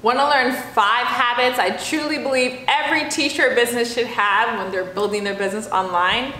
Want to learn 5 habits I truly believe every t-shirt business should have when they're building their business online?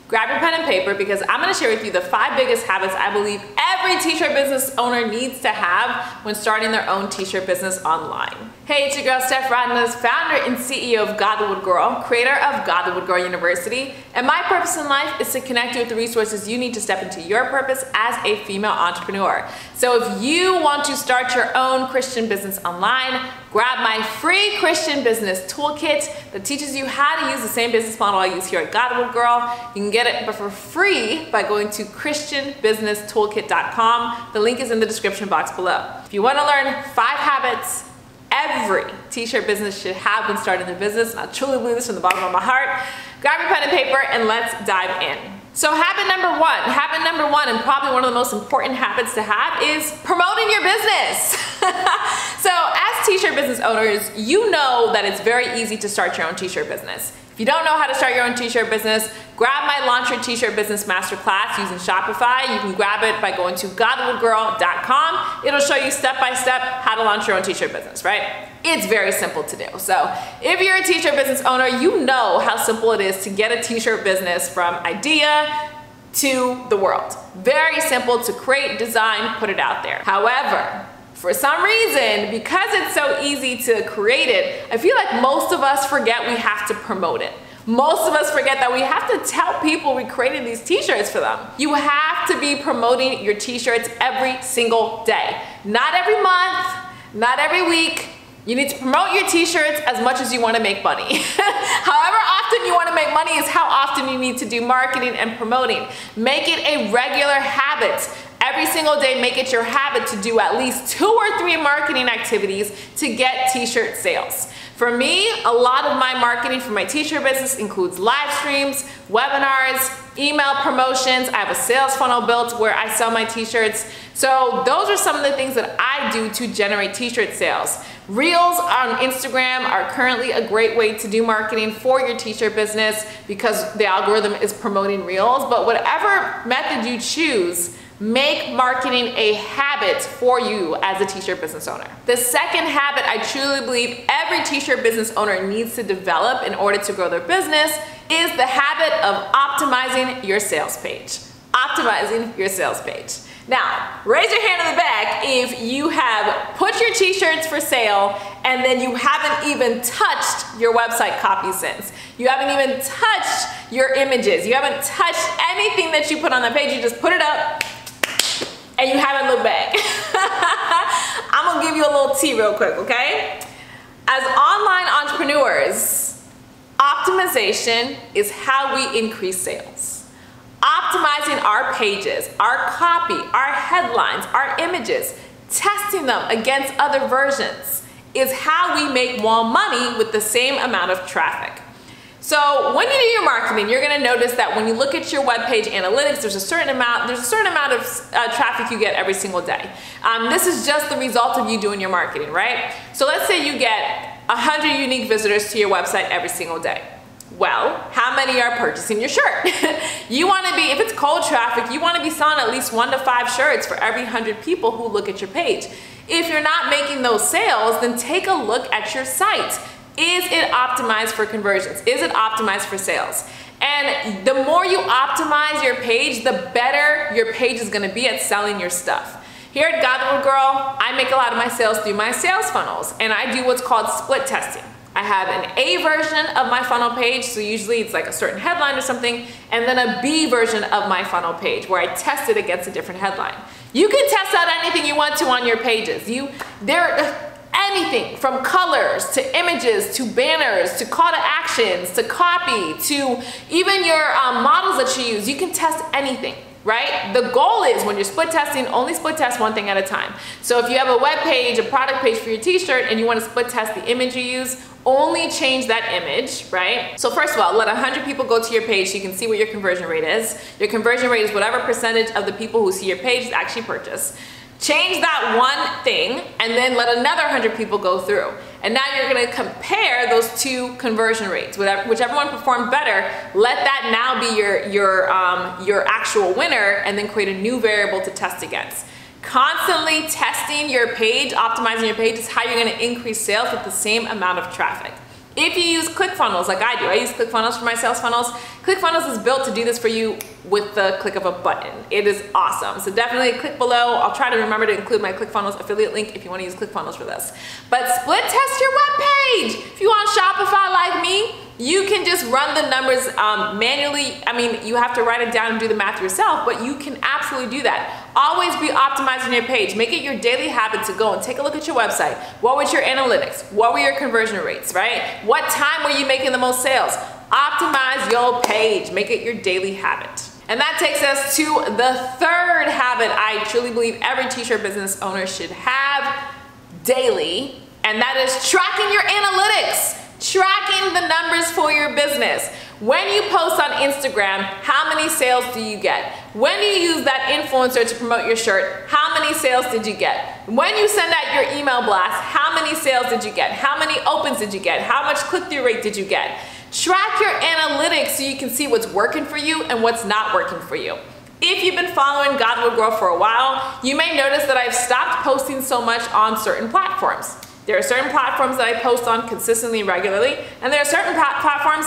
Grab your pen and paper because I'm going to share with you the 5 biggest habits I believe every t-shirt business owner needs to have when starting their own t-shirt business online. Hey, it's your girl Steph Rodness, founder and CEO of Godlywood Girl, creator of Godlywood Girl University, and my purpose in life is to connect you with the resources you need to step into your purpose as a female entrepreneur. So if you want to start your own Christian business online, grab my free Christian business toolkit that teaches you how to use the same business model I use here at Godlywood Girl. You can get it for free by going to christianbusinesstoolkit.com. The link is in the description box below. If you want to learn 5 habits every t-shirt business should have when starting their business, and I truly believe this from the bottom of my heart, grab your pen and paper and let's dive in. So habit number one, and probably one of the most important habits to have, is promoting your business. So as t-shirt business owners, you know that it's very easy to start your own t-shirt business. If you don't know how to start your own t-shirt business, grab my Launch Your T-Shirt Business Masterclass using Shopify. You can grab it by going to godlywoodgirl.com. It'll show you step by step how to launch your own t-shirt business, right? It's very simple to do. So if you're a t-shirt business owner, you know how simple it is to get a t-shirt business from idea to the world. Very simple to create, design, put it out there. However, for some reason, because it's so easy to create it, I feel like most of us forget we have to promote it. Most of us forget that we have to tell people we created these t-shirts for them. You have to be promoting your t-shirts every single day. Not every month, not every week. You need to promote your t-shirts as much as you want to make money. However often you want to make money is how often you need to do marketing and promoting. Make it a regular habit. Every single day, make it your habit to do at least 2 or 3 marketing activities to get t-shirt sales. For me, a lot of my marketing for my t-shirt business includes live streams, webinars, email promotions. I have a sales funnel built where I sell my t-shirts. So those are some of the things that I do to generate t-shirt sales. Reels on Instagram are currently a great way to do marketing for your t-shirt business because the algorithm is promoting Reels. But whatever method you choose, make marketing a habit for you as a t-shirt business owner. The second habit I truly believe every t-shirt business owner needs to develop in order to grow their business is the habit of optimizing your sales page. Optimizing your sales page. Now, raise your hand in the back if you have put your t-shirts for sale and then you haven't even touched your website copy since. You haven't even touched your images. You haven't touched anything that you put on the page. You just put it up and you haven't looked back. I'm gonna give you a little tea real quick, okay? As online entrepreneurs, optimization is how we increase sales. Optimizing our pages, our copy, our headlines, our images, testing them against other versions is how we make more money with the same amount of traffic. So when you do your marketing, you're gonna notice that when you look at your webpage analytics, there's a certain amount of traffic you get every single day. This is just the result of you doing your marketing, right? So let's say you get 100 unique visitors to your website every single day. Well, how many are purchasing your shirt? You wanna be, if it's cold traffic, you wanna be selling at least 1 to 5 shirts for every 100 people who look at your page. If you're not making those sales, then take a look at your site. Is it optimized for conversions? Is it optimized for sales? And the more you optimize your page, the better your page is gonna be at selling your stuff. Here at Godlywood Girl, I make a lot of my sales through my sales funnels, and I do what's called split testing. I have an A version of my funnel page, so usually it's like a certain headline or something, and then a B version of my funnel page where I test it against a different headline. You can test out anything you want to on your pages. Anything from colors to images to banners to call to actions to copy to even your models that you use. You can test anything, right? The goal is when you're split testing, only split test one thing at a time. So if you have a web page, a product page for your t-shirt, and you want to split test the image you use, only change that image, right? So first of all, let 100 people go to your page so you can see what your conversion rate is. Your conversion rate is whatever percentage of the people who see your page actually purchase. Change that one thing and then let another 100 people go through. And now you're gonna compare those 2 conversion rates. Whichever one performed better, let that now be your actual winner and then create a new variable to test against. Constantly testing your page, optimizing your page is how you're gonna increase sales with the same amount of traffic. If you use ClickFunnels like I do, I use ClickFunnels for my sales funnels. ClickFunnels is built to do this for you with the click of a button. It is awesome. So definitely click below. I'll try to remember to include my ClickFunnels affiliate link if you want to use ClickFunnels for this. But split test your web page. If you want Shopify like me, you can just run the numbers manually. I mean, you have to write it down and do the math yourself, but you can absolutely do that. Always be optimizing your page. Make it your daily habit to go and take a look at your website. What was your analytics? What were your conversion rates, right? What time were you making the most sales? Optimize your page. Make it your daily habit. And that takes us to the third habit I truly believe every t-shirt business owner should have daily, and that is tracking your analytics. Tracking the numbers for your business. When you post on Instagram, how many sales do you get? When you use that influencer to promote your shirt, how many sales did you get? When you send out your email blast, how many sales did you get? How many opens did you get? How much click-through rate did you get? Track your analytics so you can see what's working for you and what's not working for you. If you've been following Godlywood Girl for a while, you may notice that I've stopped posting so much on certain platforms. There are certain platforms that I post on consistently and regularly, and there are certain platforms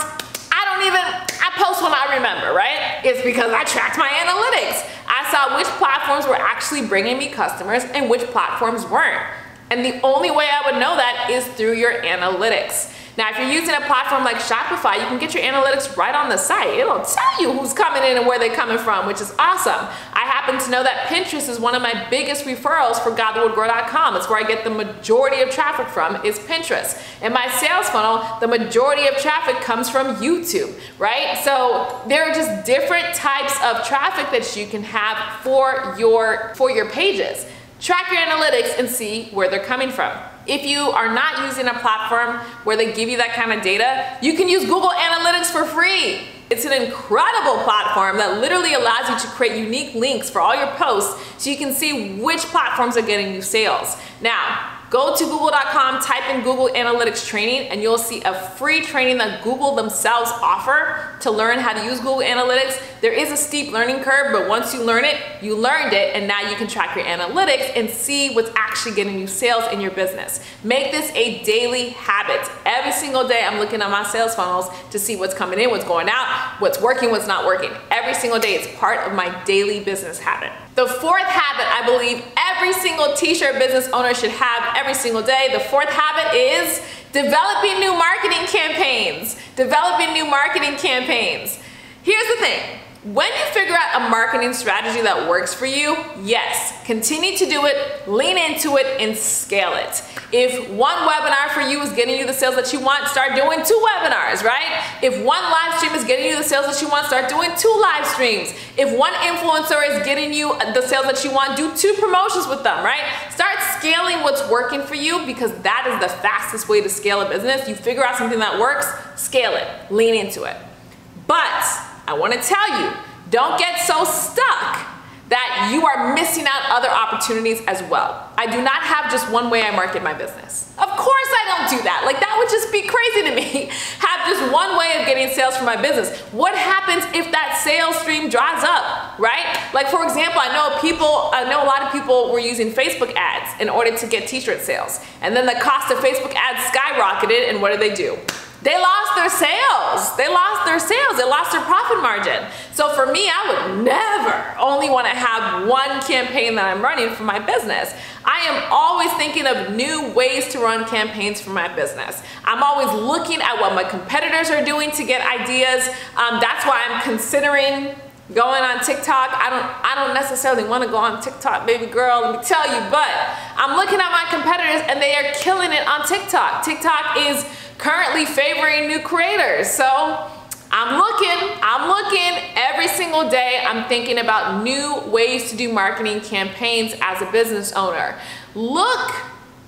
I post when I remember, right? It's because I tracked my analytics. I saw which platforms were actually bringing me customers and which platforms weren't. And the only way I would know that is through your analytics. Now, if you're using a platform like Shopify, you can get your analytics right on the site. It'll tell you who's coming in and where they're coming from, which is awesome. I happen to know that Pinterest is one of my biggest referrals for Godlywoodgirl.com. It's where I get the majority of traffic from is Pinterest. In my sales funnel, the majority of traffic comes from YouTube, right? So there are just different types of traffic that you can have for your pages. Track your analytics and see where they're coming from. If you are not using a platform where they give you that kind of data, you can use Google Analytics for free. It's an incredible platform that literally allows you to create unique links for all your posts so you can see which platforms are getting you sales. Now, go to google.com, type in Google Analytics training, and you'll see a free training that Google themselves offer to learn how to use Google Analytics. There is a steep learning curve, but once you learn it, you learned it, and now you can track your analytics and see what's actually getting you sales in your business. Make this a daily habit. Every single day, I'm looking at my sales funnels to see what's coming in, what's going out, what's working, what's not working. Every single day, it's part of my daily business habit. The fourth habit I believe every single t-shirt business owner should have every single day, the fourth habit is developing new marketing campaigns. Developing new marketing campaigns. Here's the thing. When you figure out a marketing strategy that works for you, yes, continue to do it, lean into it, and scale it. If one webinar for you is getting you the sales that you want, start doing 2 webinars, right? If one live stream is getting you the sales that you want, start doing 2 live streams. If one influencer is getting you the sales that you want, do 2 promotions with them, right? Start scaling what's working for you because that is the fastest way to scale a business. You figure out something that works, scale it, lean into it. But I want to tell you, don't get so stuck that you are missing out other opportunities as well. I do not have just one way I market my business. Of course I don't do that. Like, that would just be crazy to me. Have just one way of getting sales for my business. What happens if that sales stream dries up, right? Like, for example, I know a lot of people were using Facebook ads in order to get t-shirt sales. And then the cost of Facebook ads skyrocketed, and what did they do? They lost their sales. They lost their sales. They lost their profit margin. So for me, I would never only want to have one campaign that I'm running for my business. I am always thinking of new ways to run campaigns for my business. I'm always looking at what my competitors are doing to get ideas. That's why I'm considering going on TikTok. I don't necessarily want to go on TikTok, baby girl, let me tell you, but I'm looking at my competitors and they are killing it on TikTok. TikTok is currently favoring new creators. So I'm looking every single day. I'm thinking about new ways to do marketing campaigns as a business owner.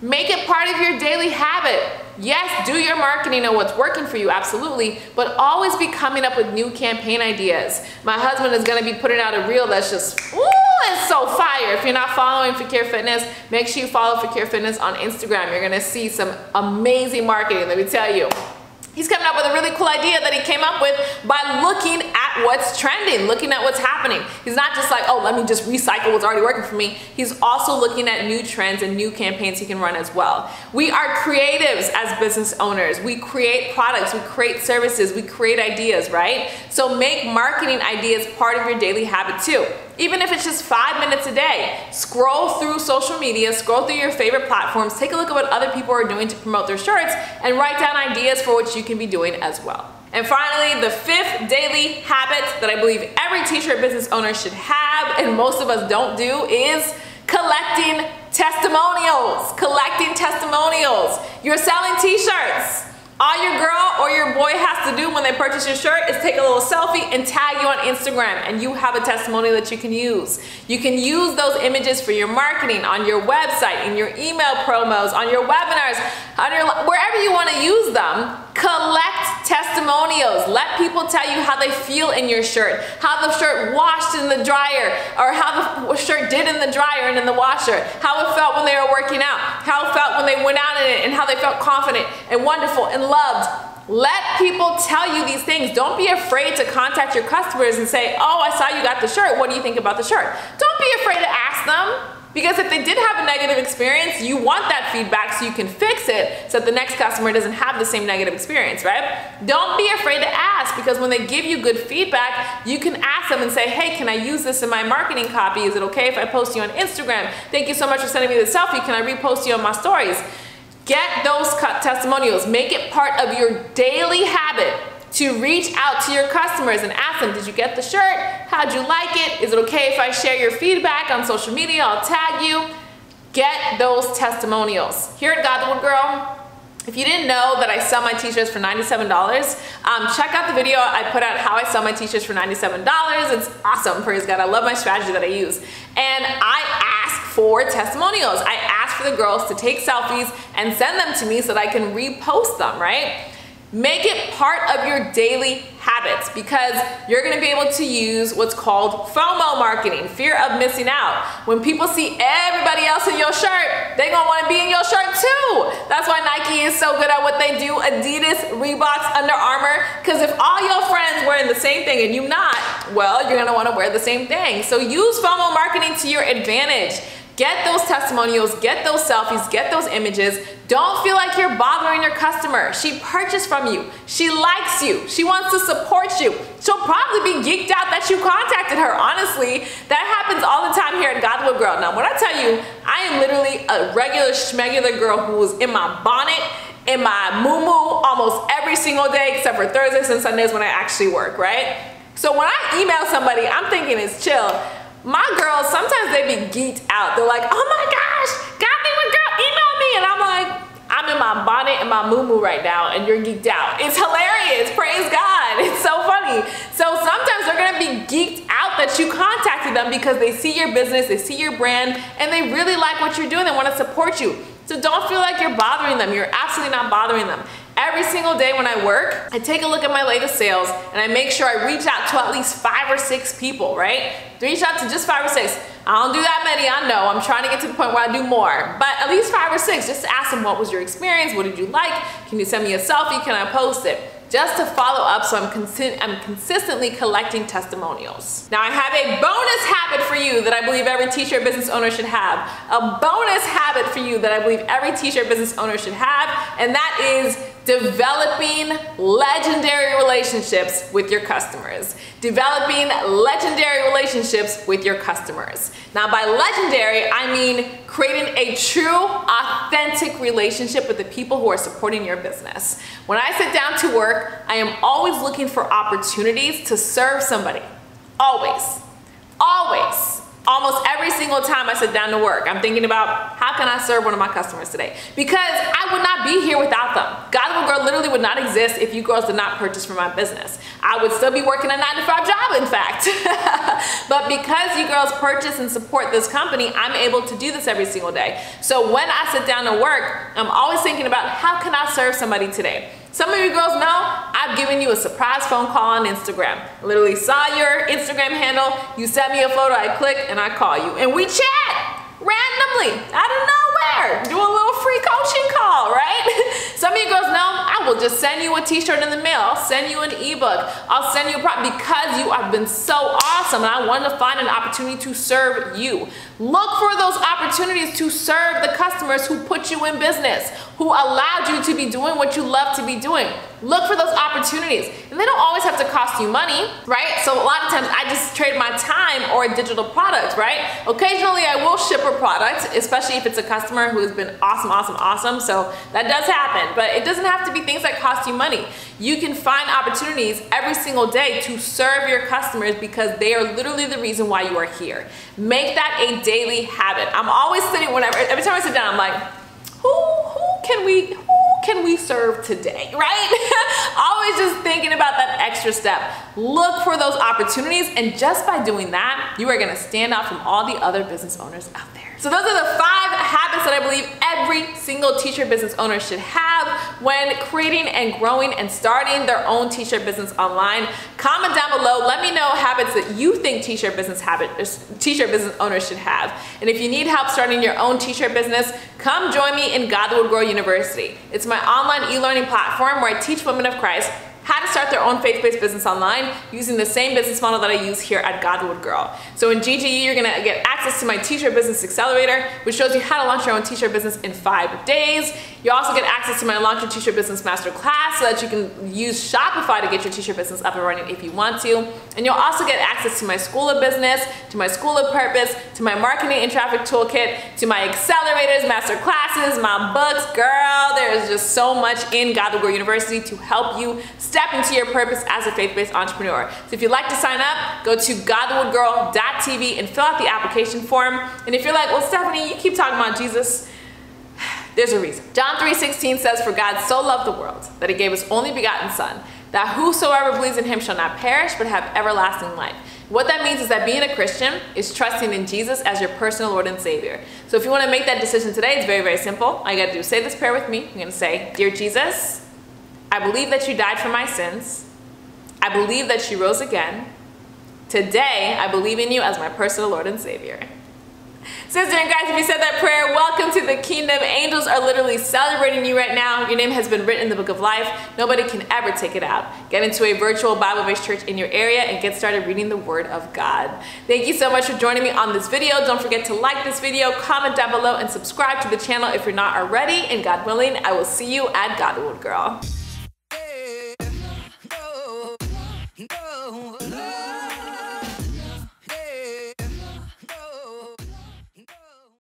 Make it part of your daily habit. Yes, do your marketing and what's working for you, absolutely, but always be coming up with new campaign ideas. My husband is gonna be putting out a reel that's just, ooh, it's so fire. If you're not following Fakir Fitness, make sure you follow Fakir Fitness on Instagram. You're gonna see some amazing marketing, let me tell you. He's coming up with a really cool idea that he came up with by looking at at what's trending, looking at what's happening. He's not just like, oh, let me just recycle what's already working for me. He's also looking at new trends and new campaigns he can run as well. We are creatives as business owners. We create products, we create services, we create ideas, right? So make marketing ideas part of your daily habit too. Even if it's just 5 minutes a day, scroll through social media, scroll through your favorite platforms, take a look at what other people are doing to promote their shirts, and write down ideas for what you can be doing as well. And finally, the 5th daily habit that I believe every t-shirt business owner should have, and most of us don't do, is collecting testimonials. Collecting testimonials. You're selling t-shirts. All your girl or your boy has to do when they purchase your shirt is take a little selfie and tag you on Instagram, and you have a testimonial that you can use. You can use those images for your marketing, on your website, in your email promos, on your webinars, on your, wherever you want to use them. Collect testimonials. Let people tell you how they feel in your shirt, how the shirt washed in the dryer, or how the shirt did in the dryer and in the washer, how it felt when they were working out, how it felt when they went out in it, and how they felt confident and wonderful and loved. Let people tell you these things. Don't be afraid to contact your customers and say, oh, I saw you got the shirt. What do you think about the shirt? Don't be afraid to ask them. Because if they did have a negative experience, you want that feedback so you can fix it so that the next customer doesn't have the same negative experience, right? Don't be afraid to ask, because when they give you good feedback, you can ask them and say, hey, can I use this in my marketing copy? Is it okay if I post you on Instagram? Thank you so much for sending me the selfie. Can I repost you on my stories? Get those testimonials. Make it part of your daily habit to reach out to your customers and ask them, did you get the shirt? How'd you like it? Is it okay if I share your feedback on social media? I'll tag you. Get those testimonials. Here at Godlywood Girl, if you didn't know that I sell my t-shirts for $97, check out the video I put out how I sell my t-shirts for $97. It's awesome, praise God. I love my strategy that I use. And I ask for testimonials. I ask for the girls to take selfies and send them to me so that I can repost them, right? Make it part of your daily habits, because you're going to be able to use what's called FOMO marketing, fear of missing out. When people see everybody else in your shirt, they're going to want to be in your shirt too. That's why Nike is so good at what they do, Adidas, Reeboks, Under Armour, because if all your friends wearing the same thing and you not, well, you're going to want to wear the same thing. So use FOMO marketing to your advantage. Get those testimonials, get those selfies, get those images. Don't feel like you're bothering your customer. She purchased from you. She likes you. She wants to support you. She'll probably be geeked out that you contacted her. Honestly, that happens all the time here at Godlywood Girl. Now, when I tell you, I am literally a regular schmegular girl who is in my bonnet, in my muumuu almost every single day except for Thursdays and Sundays when I actually work, right? So when I email somebody, I'm thinking it's chill. My girls, sometimes they be geeked out. They're like, oh my gosh, Godlywood Girl, email me. And I'm like, I'm in my bonnet and my muumuu right now and you're geeked out. It's hilarious, praise God. It's so funny. So sometimes they're gonna be geeked out that you contacted them because they see your business, they see your brand, and they really like what you're doing. They wanna support you. So don't feel like you're bothering them. You're absolutely not bothering them. Every single day when I work, I take a look at my latest sales and I make sure I reach out to at least 5 or 6 people, right? Reach out to just 5 or 6. I don't do that many, I know. I'm trying to get to the point where I do more. But at least 5 or 6, just to ask them, what was your experience? What did you like? Can you send me a selfie? Can I post it? Just to follow up, so I'm consistently collecting testimonials. Now I have a bonus habit for you that I believe every t-shirt business owner should have. A bonus habit for you that I believe every t-shirt business owner should have, and that is developing legendary relationships with your customers. Developing legendary relationships with your customers. Now by legendary, I mean creating a true, authentic relationship with the people who are supporting your business. When I sit down to work, I am always looking for opportunities to serve somebody. Always. Always. Almost every single time I sit down to work, I'm thinking about how can I serve one of my customers today? Because I would not be here without them. Godlywood Girl literally would not exist if you girls did not purchase from my business. I would still be working a 9-to-5 job, in fact. But because you girls purchase and support this company, I'm able to do this every single day. So when I sit down to work, I'm always thinking about how can I serve somebody today? Some of you girls know I've given you a surprise phone call on Instagram. I literally saw your Instagram handle, you sent me a photo, I click and I call you. And we chat randomly, out of nowhere, do a little free coaching call, right? Some of you girls know I will just send you a t-shirt in the mail. I'll send you an ebook. I'll send you a product because you have been so awesome and I wanted to find an opportunity to serve you. Look for those opportunities to serve the customers who put you in business, who allowed you to be doing what you love to be doing. Look for those opportunities. And they don't always have to cost you money, right? So a lot of times I just trade my time or a digital product, right? Occasionally I will ship a product, especially if it's a customer who has been awesome. So that does happen, but it doesn't have to be things that cost you money. You can find opportunities every single day to serve your customers because they are literally the reason why you are here. Make that a daily habit. I'm always sitting, every time I sit down, I'm like, who can we serve today, right? Always just thinking about that extra step. Look for those opportunities, and just by doing that, you are gonna stand out from all the other business owners out there. So those are the 5 habits that I believe every single t-shirt business owner should have when creating and growing and starting their own t-shirt business online. Comment down below, let me know habits that you think t-shirt business owners should have. And if you need help starting your own t-shirt business, come join me in Godlywood Girl University. It's my online e-learning platform where I teach women of Christ how to start their own faith-based business online using the same business model that I use here at Godlywood Girl. So in GGU, you're gonna get access to my t-shirt business accelerator, which shows you how to launch your own t-shirt business in 5 days. You also get access to my Launch Your T-Shirt Business Masterclass so that you can use Shopify to get your t-shirt business up and running if you want to. And you'll also get access to my School of Business, to my School of Purpose, to my Marketing and Traffic Toolkit, to my accelerators, master classes, my books. Girl, there is just so much in Godlywood Girl University to help you step into your purpose as a faith-based entrepreneur. So if you'd like to sign up, go to godlywoodgirl.tv and fill out the application form. And if you're like, well, Stephanie, you keep talking about Jesus, there's a reason. John 3:16 says, "For God so loved the world that he gave his only begotten son, that whosoever believes in him shall not perish but have everlasting life." What that means is that being a Christian is trusting in Jesus as your personal Lord and Savior. So if you want to make that decision today, it's very, very simple. All you got to do is say this prayer with me. You're going to say, "Dear Jesus, I believe that you died for my sins. I believe that you rose again. Today, I believe in you as my personal Lord and Savior." Sister and guys, if you said that prayer, welcome to the kingdom. Angels are literally celebrating you right now. Your name has been written in the book of life. Nobody can ever take it out. Get into a virtual Bible-based church in your area and get started reading the Word of God. Thank you so much for joining me on this video. Don't forget to like this video, comment down below, and subscribe to the channel if you're not already. And God willing, I will see you at Godlywood Girl.